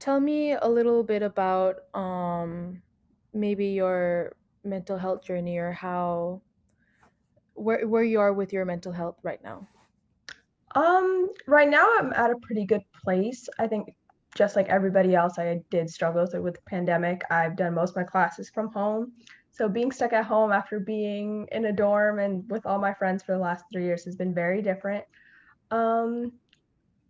tell me a little bit about maybe your mental health journey or how where you are with your mental health right now. Right now I'm at a pretty good place. I think just like everybody else, I did struggle with the pandemic. I've done most of my classes from home. So being stuck at home after being in a dorm and with all my friends for the last 3 years has been very different. Um,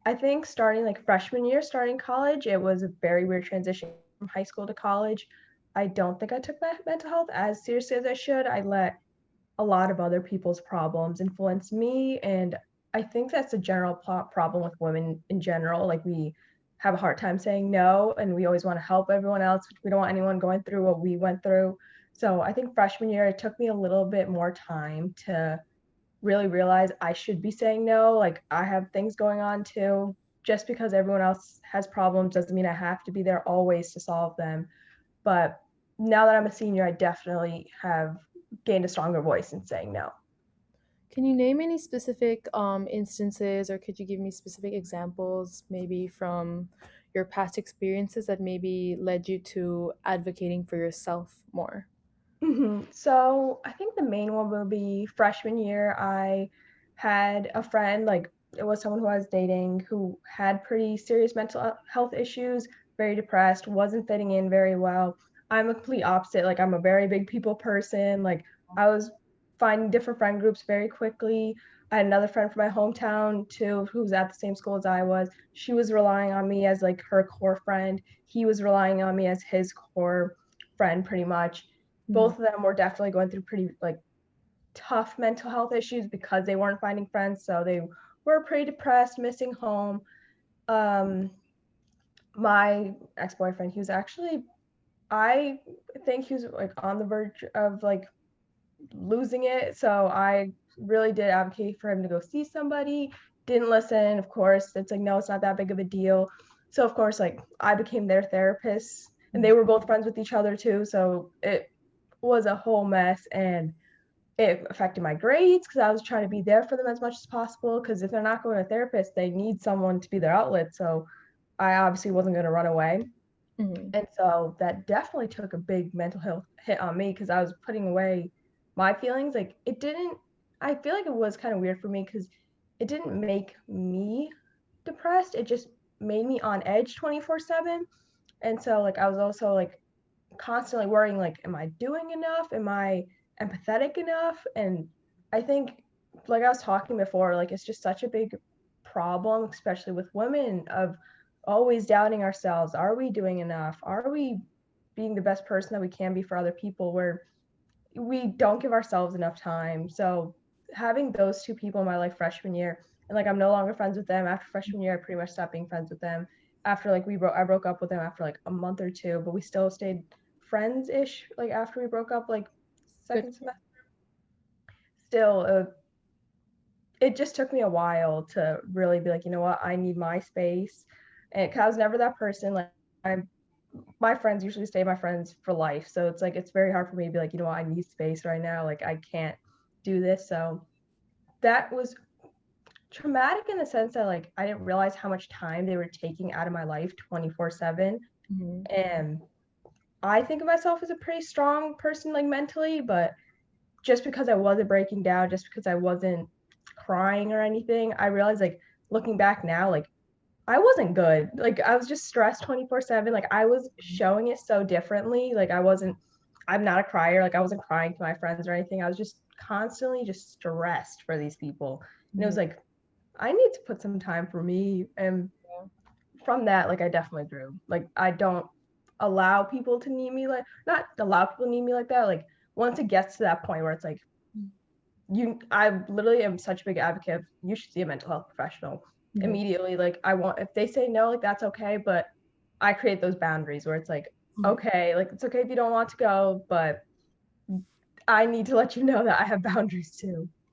I think starting like freshman year, starting college, it was a very weird transition from high school to college. I don't think I took my mental health as seriously as I should. I let a lot of other people's problems influence me, and I think that's a general problem with women in general. Like, we have a hard time saying no, and we always want to help everyone else. We don't want anyone going through what we went through. So I think freshman year, it took me a little bit more time to really realize I should be saying no. Like, I have things going on too. Just because everyone else has problems doesn't mean I have to be there always to solve them. But now that I'm a senior, I definitely have gained a stronger voice in saying no. Can you name any specific instances, or could you give me specific examples, maybe from your past experiences that maybe led you to advocating for yourself more? So I think the main one will be freshman year. I had a friend, like it was someone who I was dating, who had pretty serious mental health issues, very depressed, wasn't fitting in very well. I'm a complete opposite. Like, I'm a very big people person. Like, I was finding different friend groups very quickly. I had another friend from my hometown too, who was at the same school as I was. She was relying on me as like her core friend. He was relying on me as his core friend, pretty much. Mhm. Both of them were definitely going through pretty like tough mental health issues because they weren't finding friends, so they were pretty depressed, missing home. um my ex-boyfriend, he was actually, I think he was like on the verge of like losing it, so I really did advocate for him to go see somebody. Didn't listen, of course. It's like, no, it's not that big of a deal. So of course, like, I became their therapist, and they were both friends with each other too, so it was a whole mess. And it affected my grades because I was trying to be there for them as much as possible, because if they're not going to a therapist, they need someone to be their outlet. So I obviously wasn't going to run away. Mhm. And so that definitely took a big mental health hit on me, because I was putting away my feelings. Like, it didn't, I feel like it was kind of weird for me because it didn't make me depressed. It just made me on edge 24/7. And so, like, I was also like constantly worrying, like, am I doing enough? Am I empathetic enough? And I think, like I was talking before, like, it's just such a big problem, especially with women, of always doubting ourselves. Are we doing enough? Are we being the best person that we can be for other people, where we don't give ourselves enough time? So having those two people in my life freshman year, and like, I'm no longer friends with them after freshman year. I pretty much stopped being friends with them after, like, I broke up with them after like a month or two, but we still stayed friends ish like after we broke up, like Good. second semester. Still, it just took me a while to really be like, you know what, I need my space. And 'cause I was never that person. Like, I'm my friends usually stay my friends for life. So it's like, it's very hard for me to be like, you know what, I need space right now. Like, I can't do this. So that was traumatic in the sense that, like, I didn't realize how much time they were taking out of my life 24/7. Mhm. And I think of myself as a pretty strong person, like, mentally, but just because I wasn't breaking down, just because I wasn't crying or anything, I realized, like, looking back now, like, I wasn't good. Like, I was just stressed 24/7. Like, I was showing it so differently. Like, I'm not a crier. Like, I wasn't crying to my friends or anything. I was just constantly just stressed for these people. And it was Mhm. like, I need to put some time for me. And Yeah. from that, like, I definitely grew. Like, I don't allow people to need me, like, not allow people to need me like that. Like, once it gets to that point where it's like, I literally am such a big advocate of, you should see a mental health professional Mhm. immediately. Like, I want, if they say no, like, that's okay, but I create those boundaries where it's like, Mhm. okay, like, it's okay if you don't want to go, but I need to let you know that I have boundaries too.